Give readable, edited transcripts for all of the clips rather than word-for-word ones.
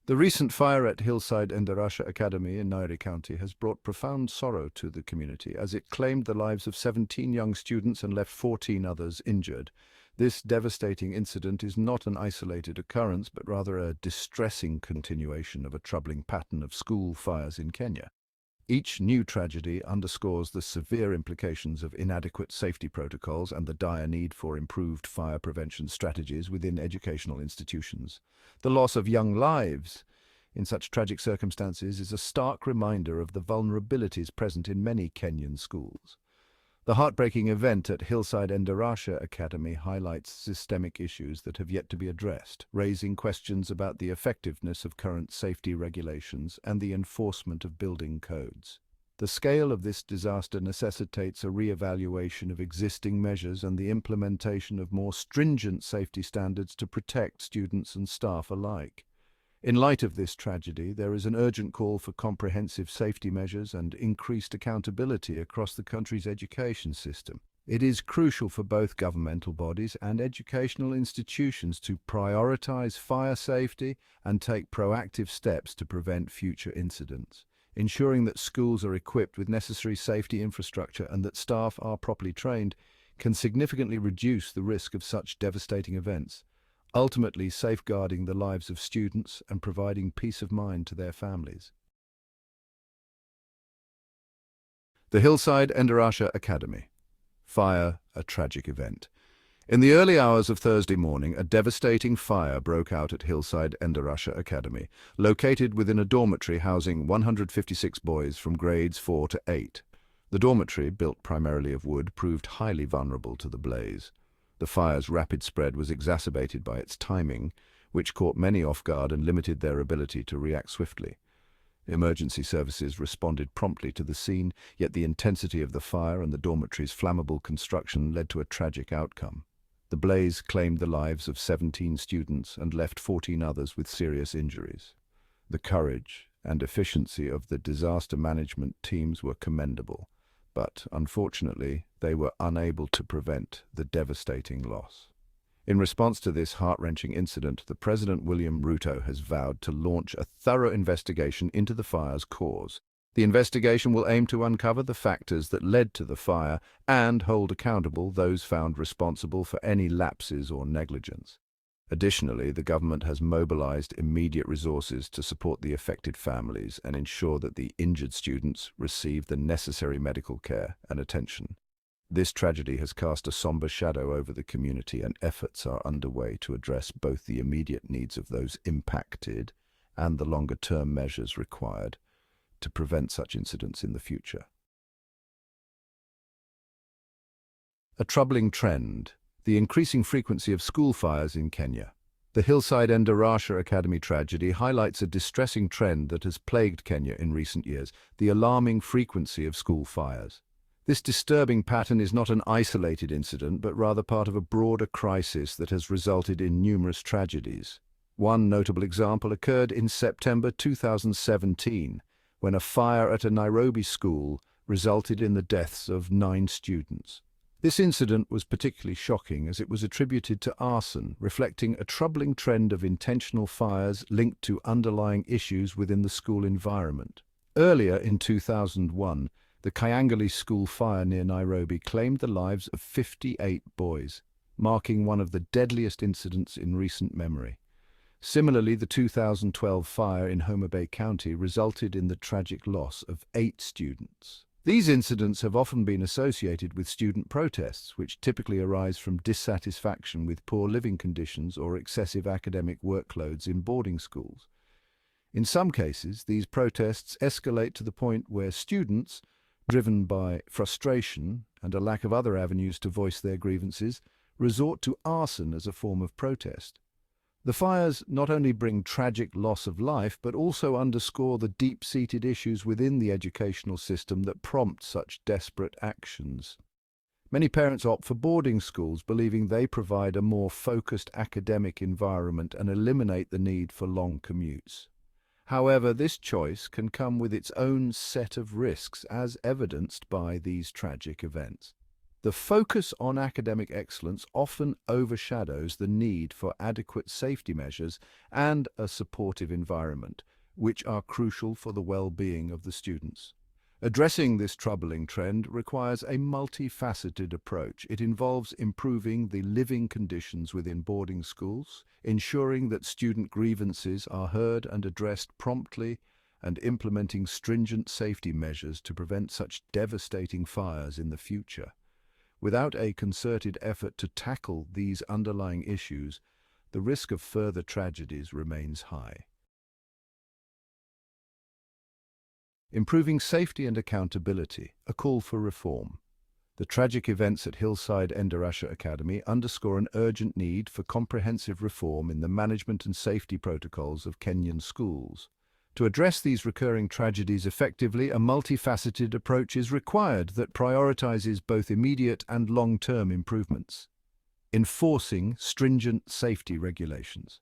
The recent fire at Hillside Endarasha Academy in Nairi County has brought profound sorrow to the community as it claimed the lives of 17 young students and left 14 others injured. This devastating incident is not an isolated occurrence, but rather a distressing continuation of a troubling pattern of school fires in Kenya. Each new tragedy underscores the severe implications of inadequate safety protocols and the dire need for improved fire prevention strategies within educational institutions. The loss of young lives in such tragic circumstances is a stark reminder of the vulnerabilities present in many Kenyan schools. The heartbreaking event at Hillside Endarasha Academy highlights systemic issues that have yet to be addressed, raising questions about the effectiveness of current safety regulations and the enforcement of building codes. The scale of this disaster necessitates a re-evaluation of existing measures and the implementation of more stringent safety standards to protect students and staff alike. In light of this tragedy, there is an urgent call for comprehensive safety measures and increased accountability across the country's education system. It is crucial for both governmental bodies and educational institutions to prioritize fire safety and take proactive steps to prevent future incidents. Ensuring that schools are equipped with necessary safety infrastructure and that staff are properly trained can significantly reduce the risk of such devastating events, ultimately safeguarding the lives of students and providing peace of mind to their families. The Hillside Endarasha Academy. Fire, a tragic event. In the early hours of Thursday morning, a devastating fire broke out at Hillside Endarasha Academy, located within a dormitory housing 156 boys from grades 4 to 8. The dormitory, built primarily of wood, proved highly vulnerable to the blaze. The fire's rapid spread was exacerbated by its timing, which caught many off guard and limited their ability to react swiftly. Emergency services responded promptly to the scene, yet the intensity of the fire and the dormitory's flammable construction led to a tragic outcome. The blaze claimed the lives of 17 students and left 14 others with serious injuries. The courage and efficiency of the disaster management teams were commendable, but unfortunately, they were unable to prevent the devastating loss. In response to this heart-wrenching incident, the President William Ruto has vowed to launch a thorough investigation into the fire's cause. The investigation will aim to uncover the factors that led to the fire and hold accountable those found responsible for any lapses or negligence. Additionally, the government has mobilized immediate resources to support the affected families and ensure that the injured students receive the necessary medical care and attention. This tragedy has cast a somber shadow over the community, and efforts are underway to address both the immediate needs of those impacted and the longer-term measures required to prevent such incidents in the future. A troubling trend: the increasing frequency of school fires in Kenya. The Hillside Endarasha Academy tragedy highlights a distressing trend that has plagued Kenya in recent years: the alarming frequency of school fires. This disturbing pattern is not an isolated incident, but rather part of a broader crisis that has resulted in numerous tragedies. One notable example occurred in September 2017, when a fire at a Nairobi school resulted in the deaths of 9 students. This incident was particularly shocking as it was attributed to arson, reflecting a troubling trend of intentional fires linked to underlying issues within the school environment. Earlier in 2001, the Kyangali school fire near Nairobi claimed the lives of 58 boys, marking one of the deadliest incidents in recent memory. Similarly, the 2012 fire in Homa Bay County resulted in the tragic loss of 8 students. These incidents have often been associated with student protests, which typically arise from dissatisfaction with poor living conditions or excessive academic workloads in boarding schools. In some cases, these protests escalate to the point where students, driven by frustration and a lack of other avenues to voice their grievances, resort to arson as a form of protest. The fires not only bring tragic loss of life, but also underscore the deep-seated issues within the educational system that prompt such desperate actions. Many parents opt for boarding schools, believing they provide a more focused academic environment and eliminate the need for long commutes. However, this choice can come with its own set of risks, as evidenced by these tragic events. The focus on academic excellence often overshadows the need for adequate safety measures and a supportive environment, which are crucial for the well-being of the students. Addressing this troubling trend requires a multifaceted approach. It involves improving the living conditions within boarding schools, ensuring that student grievances are heard and addressed promptly, and implementing stringent safety measures to prevent such devastating fires in the future. Without a concerted effort to tackle these underlying issues, the risk of further tragedies remains high. Improving safety and accountability, a call for reform. The tragic events at Hillside Endarasha Academy underscore an urgent need for comprehensive reform in the management and safety protocols of Kenyan schools. To address these recurring tragedies effectively, a multifaceted approach is required that prioritizes both immediate and long-term improvements. Enforcing stringent safety regulations.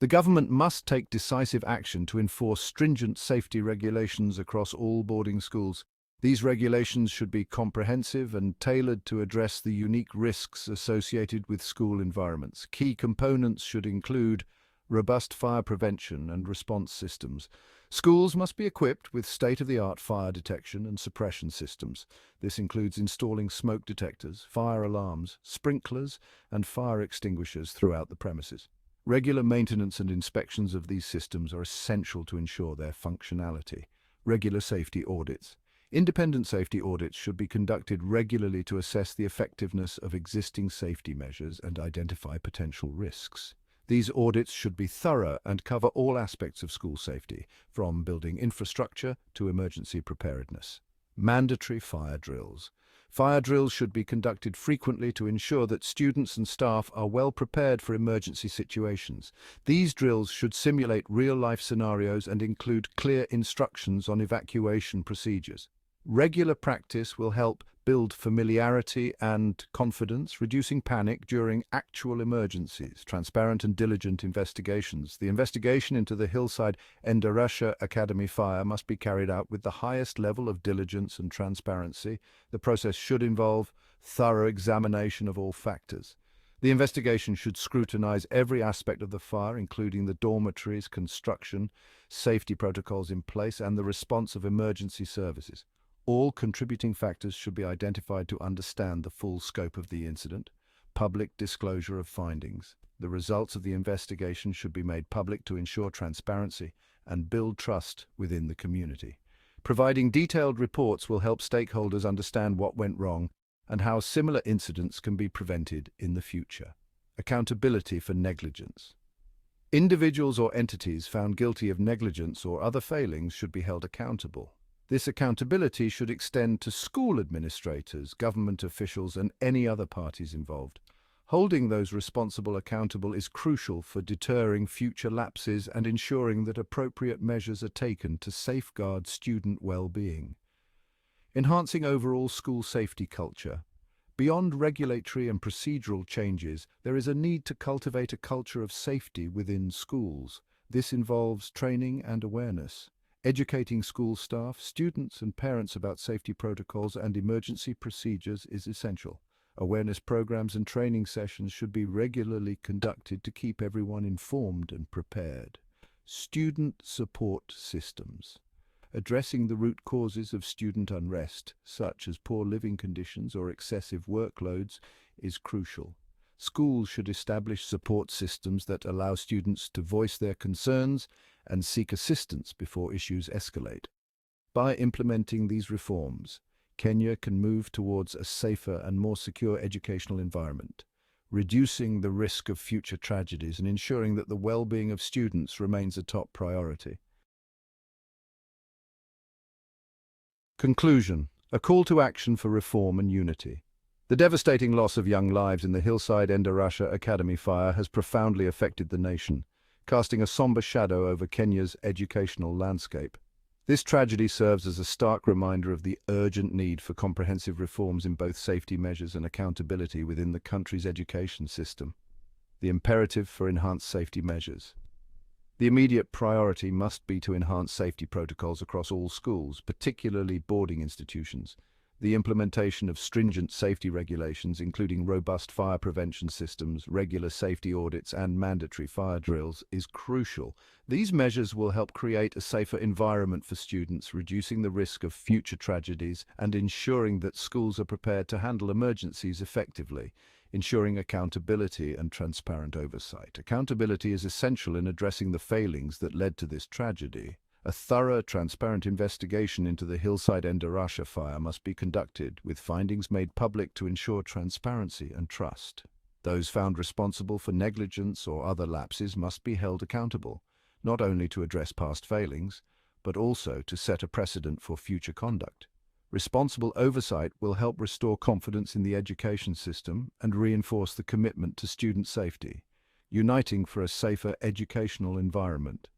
The government must take decisive action to enforce stringent safety regulations across all boarding schools. These regulations should be comprehensive and tailored to address the unique risks associated with school environments. Key components should include robust fire prevention and response systems. Schools must be equipped with state-of-the-art fire detection and suppression systems. This includes installing smoke detectors, fire alarms, sprinklers, and fire extinguishers throughout the premises. Regular maintenance and inspections of these systems are essential to ensure their functionality. Regular safety audits. Independent safety audits should be conducted regularly to assess the effectiveness of existing safety measures and identify potential risks. These audits should be thorough and cover all aspects of school safety, from building infrastructure to emergency preparedness. Mandatory fire drills. Fire drills should be conducted frequently to ensure that students and staff are well prepared for emergency situations. These drills should simulate real-life scenarios and include clear instructions on evacuation procedures. Regular practice will help build familiarity and confidence, reducing panic during actual emergencies. Transparent and diligent investigations. The investigation into the Hillside Endarasha Academy fire must be carried out with the highest level of diligence and transparency. The process should involve thorough examination of all factors. The investigation should scrutinize every aspect of the fire, including the dormitories, construction, safety protocols in place, and the response of emergency services. All contributing factors should be identified to understand the full scope of the incident. Public disclosure of findings. The results of the investigation should be made public to ensure transparency and build trust within the community. Providing detailed reports will help stakeholders understand what went wrong and how similar incidents can be prevented in the future. Accountability for negligence. Individuals or entities found guilty of negligence or other failings should be held accountable. This accountability should extend to school administrators, government officials, and any other parties involved. Holding those responsible accountable is crucial for deterring future lapses and ensuring that appropriate measures are taken to safeguard student well-being. Enhancing overall school safety culture. Beyond regulatory and procedural changes, there is a need to cultivate a culture of safety within schools. This involves training and awareness. Educating school staff, students, and parents about safety protocols and emergency procedures is essential. Awareness programs and training sessions should be regularly conducted to keep everyone informed and prepared. Student support systems. Addressing the root causes of student unrest, such as poor living conditions or excessive workloads, is crucial. Schools should establish support systems that allow students to voice their concerns and seek assistance before issues escalate. By implementing these reforms, Kenya can move towards a safer and more secure educational environment, reducing the risk of future tragedies and ensuring that the well-being of students remains a top priority. Conclusion: a call to action for reform and unity. The devastating loss of young lives in the Hillside Endarasha Academy fire has profoundly affected the nation, casting a somber shadow over Kenya's educational landscape. This tragedy serves as a stark reminder of the urgent need for comprehensive reforms in both safety measures and accountability within the country's education system. The imperative for enhanced safety measures. The immediate priority must be to enhance safety protocols across all schools, particularly boarding institutions. The implementation of stringent safety regulations, including robust fire prevention systems, regular safety audits, and mandatory fire drills, is crucial. These measures will help create a safer environment for students, reducing the risk of future tragedies and ensuring that schools are prepared to handle emergencies effectively. Ensuring accountability and transparent oversight. Accountability is essential in addressing the failings that led to this tragedy. A thorough, transparent investigation into the Hillside Endarasha fire must be conducted, with findings made public to ensure transparency and trust. Those found responsible for negligence or other lapses must be held accountable, not only to address past failings, but also to set a precedent for future conduct. Responsible oversight will help restore confidence in the education system and reinforce the commitment to student safety, uniting for a safer educational environment.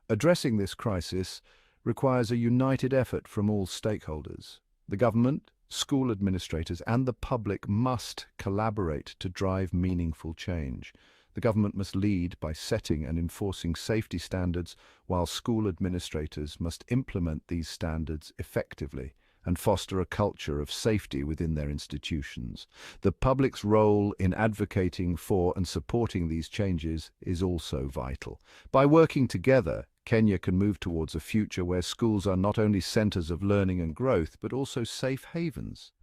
Addressing this crisis requires a united effort from all stakeholders. The government, school administrators, and the public must collaborate to drive meaningful change. The government must lead by setting and enforcing safety standards, while school administrators must implement these standards effectively and foster a culture of safety within their institutions. The public's role in advocating for and supporting these changes is also vital. By working together, Kenya can move towards a future where schools are not only centers of learning and growth, but also safe havens,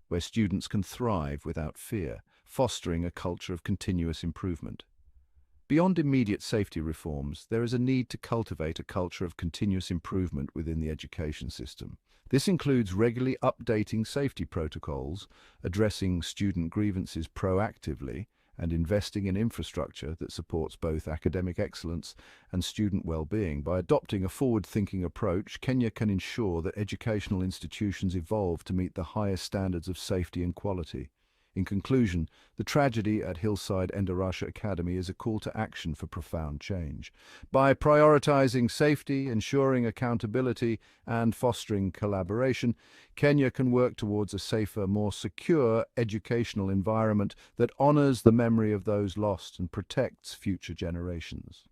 where students can thrive without fear, fostering a culture of continuous improvement. Beyond immediate safety reforms, there is a need to cultivate a culture of continuous improvement within the education system. This includes regularly updating safety protocols, addressing student grievances proactively, and investing in infrastructure that supports both academic excellence and student well-being. By adopting a forward-thinking approach, Kenya can ensure that educational institutions evolve to meet the highest standards of safety and quality. In conclusion, the tragedy at Hillside Endarasha Academy is a call to action for profound change. By prioritizing safety, ensuring accountability, and fostering collaboration, Kenya can work towards a safer, more secure educational environment that honors the memory of those lost and protects future generations.